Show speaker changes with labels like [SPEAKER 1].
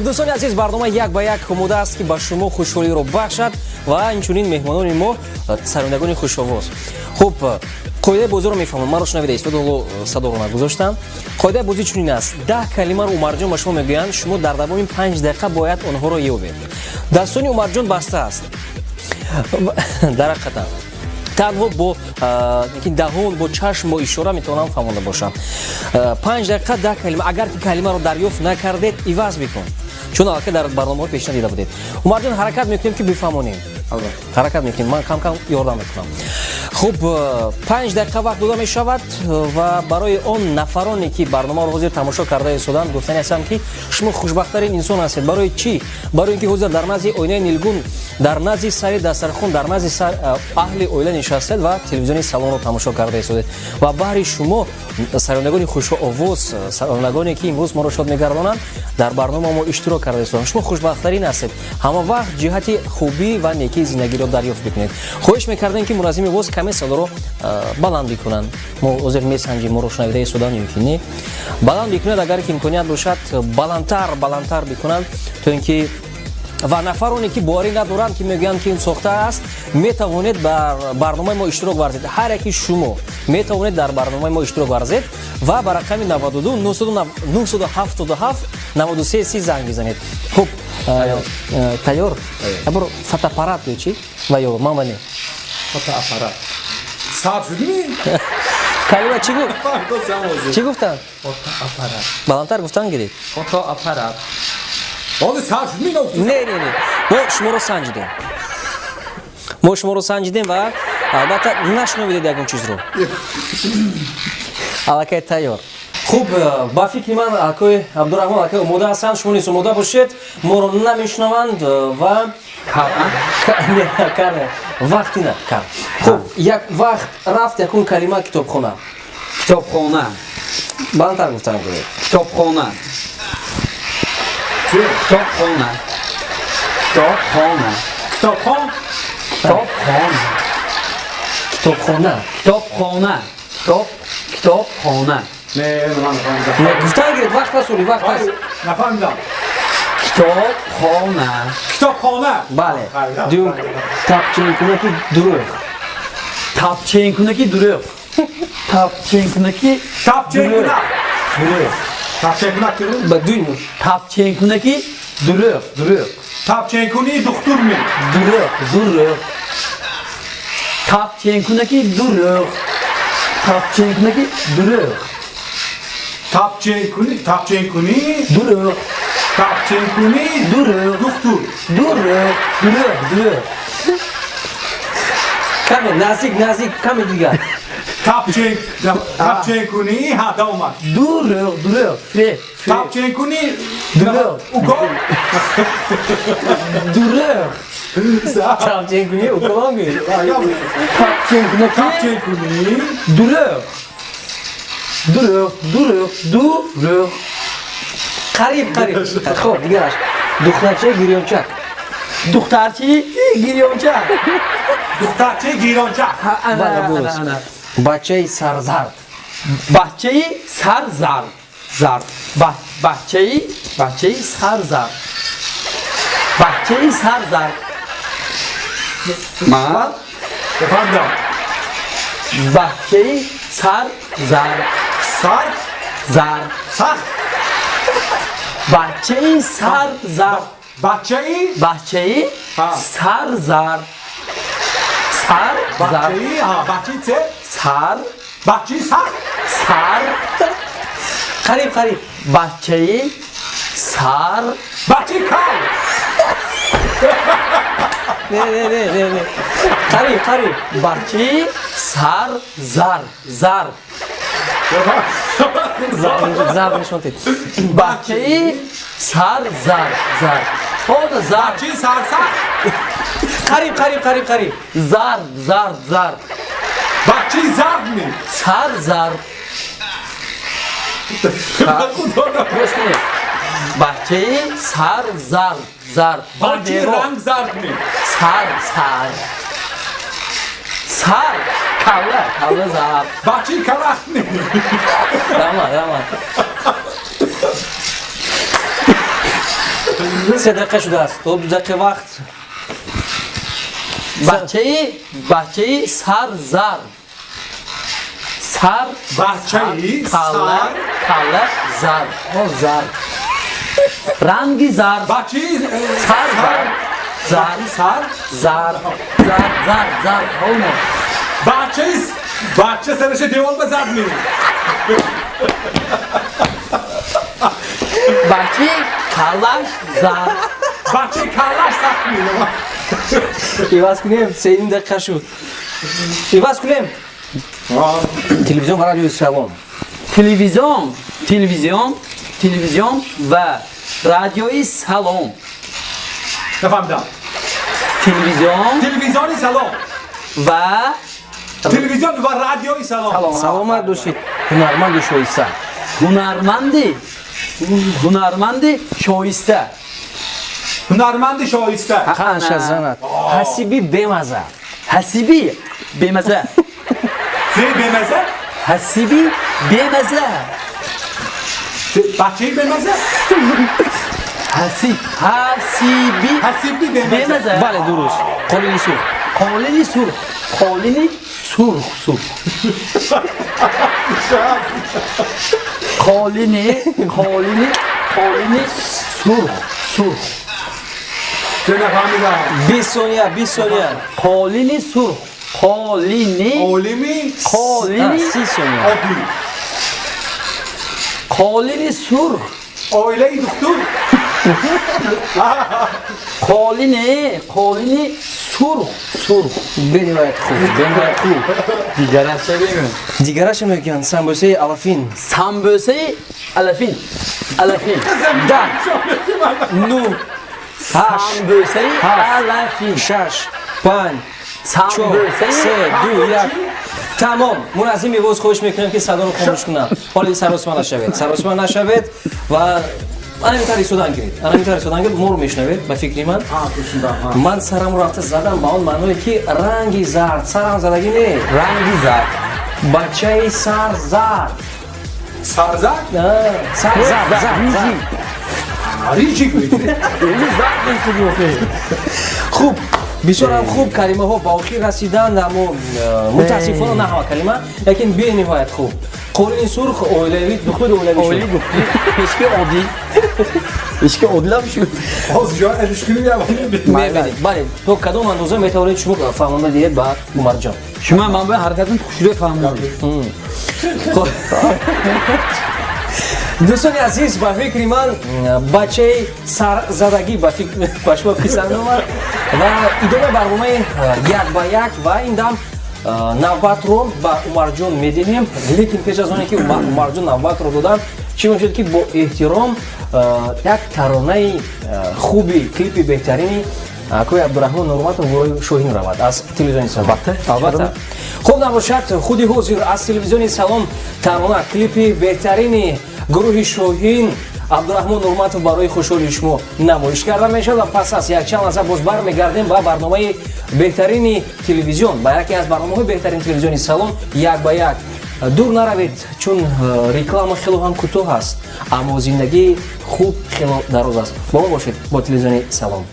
[SPEAKER 1] خب دوستان عزیز برنامه یک به یک آماده است که به شما خوشحالی رو بخشد و اینچنین مهمانان ما سرندگان خوش‌آواز. خب قاعده بازی رو میفهمم، من رو شنویده است و صدا رو نگذاشتم. قاعده بازی چنین است: 10 کلمه رو عمر جان به شما میگویند، شما در دوران 5 دقیقه باید آنها رو یابید. دستان عمر جان بسته است. در حقیقت تنها با دهان با چشم با اشاره میتونم فهمونده باشم. 5 دقیقه 10 کلمه، اگر که کلمه رو دریافت نکردید عوض بکن، چون البته در برنامه پیشنهاد دیده بودید. عمر جان حرکت میکنیم که بفهمونیم. حرکت میکنیم، من کم کم یاردم میکنم. خب 5 دقیقه وقت داده می شود و برای آن نفرانی که برنامه رو حاضر تماشا کرده هستند گفتنی هستم که شما خوشبخت‌ترین انسان هستید. برای چی؟ برای اینکه حاضر در نزد آینه نیلگون، در نزد سر دسترخوان، در نزد اهل اویله نشستید و تلویزیون سالن رو تماشا کرده هستید و برای شما سرندگان خوش آواز، سرندگانی که امروز ما رو شاد می‌گردانند در برنامه ما اشتراک کرده هستند، شما خوشبخت‌ترین هستید. همه وقت جهت خوبی و نیکی زندگی رو دریافت بکنید. خواهش می‌کردیم که منظم آواز کمی صدا رو بلند بکنن. ما حاضر میسنجیم، ما رو شنویده سودان یمکنی بلند بکنند، اگر که امکانیت باشد بلندتر بکنند تا اینکه و نفرانی که باری ندارند که میگن که این ساخته است میتوانید در برنامه ما اشتراک ورزید. هر یکی شما میتوانید در برنامه ما اشتراک ورزید و بر رقم 92 977 93 زنگ بزنید. خب تیار برو فتاپارات چی و یا مامانی
[SPEAKER 2] فتاپارات صاحب شدی
[SPEAKER 1] کلمه چی گفت؟ چی گفتن؟
[SPEAKER 2] فتاپارات
[SPEAKER 1] بلندتر گفتن گیری
[SPEAKER 2] فتاپارات آده صاحب شدی
[SPEAKER 1] نه ما شما رو سنجیدیم و البته نشنویدید یکون چیز رو. الکه تیار. خوب با فکر من الکه عبدالرحمن الکه آماده هستند، شما نیز آماده باشید. ما رو نمیشنوند و کار وقتی نه کار. خب یک وقت رفت یکون کلمه کتابخانه بلندتر گفتن گیری
[SPEAKER 2] کتابخانه نه
[SPEAKER 1] گفتن گیرید وقت نسولی وقت هست.
[SPEAKER 2] نفهمیدم. کتابخانه
[SPEAKER 1] بله دیون
[SPEAKER 2] تابچینکونکی دروغ تابچینکونکی
[SPEAKER 1] با دویم
[SPEAKER 2] تابچینکونکی دروغ تابچینکونی دکتر می دروغ تابچینکونکی دروغ تابچینکونکی دروغ تابچینکونی دروغ تابچینکونی دروغ دکتر
[SPEAKER 1] کمی نزدیک کمی دیگر
[SPEAKER 2] تابچینکونی ها داومد
[SPEAKER 1] دروغ
[SPEAKER 2] تابچینکونی
[SPEAKER 1] دروغ
[SPEAKER 2] اوکو
[SPEAKER 1] تابچینکونی اوکلام گیر
[SPEAKER 2] تابچینکونی
[SPEAKER 1] دروغ قریب خب دیگرش دخترچه گیریانچک بله درست. بچه سرزرد
[SPEAKER 2] ما بفهمدم
[SPEAKER 1] بچه سرزرد
[SPEAKER 2] سخت
[SPEAKER 1] بچه سرزرد
[SPEAKER 2] بچه‌ای
[SPEAKER 1] سرزرد
[SPEAKER 2] بچه‌ای ها بچه‌ی سخت
[SPEAKER 1] قریب بچه سر
[SPEAKER 2] بچه‌ی کال
[SPEAKER 1] نه قریب بچه سر زر نشونتید بچه سر زر خود زر
[SPEAKER 2] بچه‌ی سرسخت
[SPEAKER 1] قریب زر
[SPEAKER 2] بچه‌ی زرد می
[SPEAKER 1] سر زر گوش کنید بچه سر زر
[SPEAKER 2] بچه‌ی رنگ زرد می
[SPEAKER 1] سر کله زر
[SPEAKER 2] بچه‌ی کرخت می
[SPEAKER 1] رمان 3 دقیقه شده است. تا 2 دقیقه وقت.
[SPEAKER 3] بچه سر زرد. سر
[SPEAKER 2] بچه‌ای
[SPEAKER 3] کله زرد. رنگی زرد.
[SPEAKER 2] بچه‌ای
[SPEAKER 3] زرد. همون.
[SPEAKER 2] بچه سرش دیوال بزدنی.
[SPEAKER 3] بچه کلش زرد.
[SPEAKER 2] بچه کلش زدنی.
[SPEAKER 1] ایواز کنیم 3 دقیقه شد. ایواز کنیم. تلویزیون و رادیوی سلام.
[SPEAKER 3] تلویزیون و رادیوی سلام.
[SPEAKER 2] نفهمیدم. تلویزیونی سلام.
[SPEAKER 3] و
[SPEAKER 2] تلویزیون و رادیوی سلام.
[SPEAKER 1] سلامت باشید. هنرمند شایسته.
[SPEAKER 3] هنرمند شایسته.
[SPEAKER 2] هنرمند شایسته.
[SPEAKER 1] حقش از زنت. حسیبی بمزه.
[SPEAKER 3] حسیبی بمزه.
[SPEAKER 2] بچه‌ای بمزه. حسیبی بمزه.
[SPEAKER 1] بله درست. قالینی سرخ.
[SPEAKER 3] قالینی سرخ. قالینی سرخ.
[SPEAKER 2] چه نفهمیدم.
[SPEAKER 1] 20 ثانیه.
[SPEAKER 3] قالینی سرخ.
[SPEAKER 2] عالمی
[SPEAKER 1] 30 ثانیه.
[SPEAKER 2] آبی.
[SPEAKER 3] قالینی سرخ.
[SPEAKER 2] آیله دکتر.
[SPEAKER 3] قالینی سرخ.
[SPEAKER 1] بنوایت خوب.
[SPEAKER 3] دیگرش چه بگم؟
[SPEAKER 1] دیگرش میگن سمبوسه الافین.
[SPEAKER 3] سمبوسه الافین.
[SPEAKER 1] 10 9
[SPEAKER 3] سمبوسه الافین.
[SPEAKER 1] 6 5 4 3 2 1 تمام. من از این میواز خوش میکنم که صدا رو خاموش کنم. حالا سراسمان نشوید و همینطوری صدان گیرید. مور میشنوید به فکری من سرم رو رفته زدم با اون معنی که رنگی زرد. سرم زدگی نه.
[SPEAKER 3] رنگی زرد.
[SPEAKER 1] بچه سر زرد.
[SPEAKER 2] ریجی گویدی.
[SPEAKER 1] خوب. بسیار هم خوب. کلمه ها با آخر رسیدند اما متاسفانه نه همه کلمه لیکن به نهایت خوب. قالین سرخ اولوی دختر اولوی شد.
[SPEAKER 3] اشکی عادلم شد.
[SPEAKER 2] از جا ارشکلی
[SPEAKER 1] میبینید. بله تو کدوم اندازه میتوانید شما فهمونده دید بعد عمر جان.
[SPEAKER 3] شما من به حرکتون خوشی فهمیدم.
[SPEAKER 1] دوستان عزیز با فکر من بچه سر زدگی با شما پیشنهاد اومد و ادامه برنامه 1 با 1 و این دم نوبت رو با عمر جان میدیم. لیکن پیش از اون که عمر جان نوبت رو دادن چی میشد که با احترام یک ترانه خوبی کلیپ بهترینی کوی عبدالرحمن نورمت و گروه شاهین رود از تلویزیون سلام. البته خود نباشد خودی حضور از تلویزیون سلام ترانه کلیپ بهترینی گروه شاهین عبدالرحمن نورمت برای خوشحالی شما نمایش کرده میشد و پس از یک چند لحظه باز برمیگردیم با برنامه بهترین تلویزیون با یکی از برنامه‌های بهترین تلویزیون سلام 1 با 1. دور نروید چون реклама خیلی هم کوتاه است اما زندگی خوب خیلی دراز است. با ما باشید با تلویزیون سلام.